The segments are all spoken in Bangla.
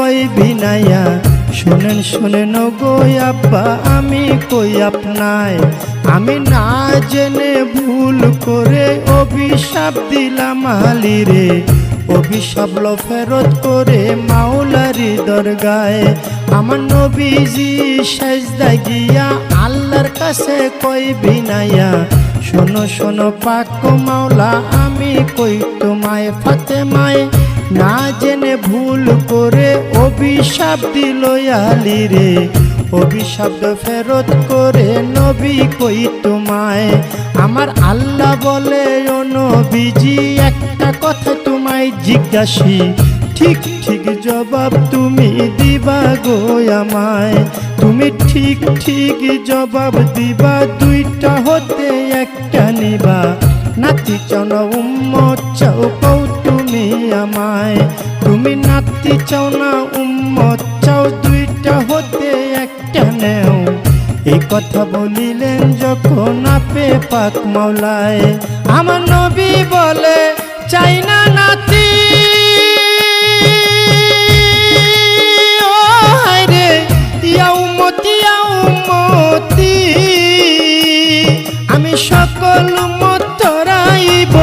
কই বিনাইয়া শুনেন শুনেন গো আব্বা আমি কই আপনায় আমি না জেনে ভুল করে অভিশাপ দিলাম আলীরে অভিশাপ লো ফেরত করে মাওলারি দরগায় আমার নবীজি সেজদা গিয়া আল্লাহর কাছে কই বিনাইয়া শোনো শোনো পাক মাওলা আমি কই তোমায় ফাতেমায় না জেনে ভুল করে অভিশাপ দিল আলীরে অভিশাপ ফেরত করে নবী কই তোমায় আমার আল্লাহ বলে ও নবীজি একটা কথা তোমায় জিজ্ঞাসি ঠিক ঠিক জবাব তুমি দিবা গো আমায় তুমি ঠিক ঠিক জবাব দিবা দুইটা হতে একটা নিবা নাতি চাও না উম্মত চাও কও তুমি আমায় তুমি নাতি চাও না উম্মত চাও দুইটা হতে একটা নেও এই কথা বলিলেন যখন আপে পাক মাওলায় আমার নবী বলে চাই না নাতি ও হায়রে ইয়া উম্মতি আমি সকল উম্মত তরাইব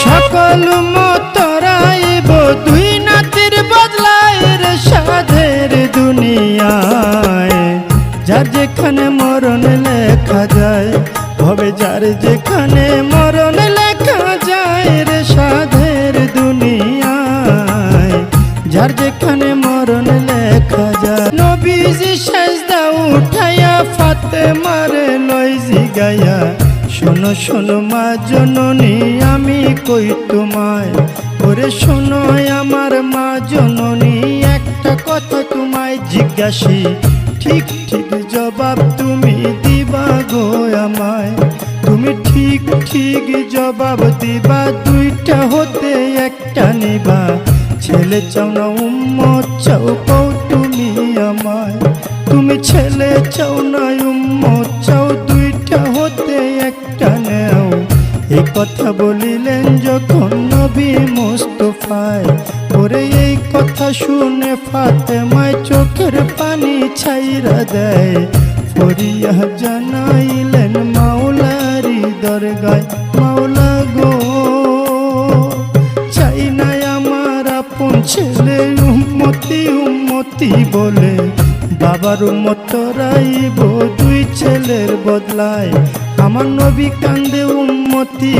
সকল উম্মত তরাইব দুই নাতির বদলায় রে সাধের দুনিয়ায় যার যেখানে মরণ লেখা যায় হবে যার যেখানে মরণ লেখা যায় রে সাধের দুনিয়ায় যার যেখানে মরণ লেখা যায় নবীজি সেজদা উঠাইয়া ফাতেমার লই জিগাইয়া শোনো শোনো মা জননী আমি কই তোমায় ওরে শোনো আমার মা জননী একটা কথা তোমায় জিজ্ঞাসি ঠিক ঠিক জবাব তুমি দিবা গো আমায় তুমি ঠিক ঠিক জবাব দিবা দুইটা হতে একটা নিবা ছেলে চাও না উম্মত চাও কও তুমি আমায় তুমি ছেলে চাও না উম্মত চাও দুইটা হতে একটা নেও এই কথা বলিলেন যখন নবী মুস্তাফায় ওরে এই কথা শুনে ফাতেমায় চোখের পানি ছাইরা দেয় ফরিয়া জানাইলেন মাওলারি দরগায় মাওলা গো চাই না আমার আপন ছেলে উম্মতি বলে বাবার উম্মত রাইব দুই ছেলের বদলায় আমার নবী কান্দে উম্মতি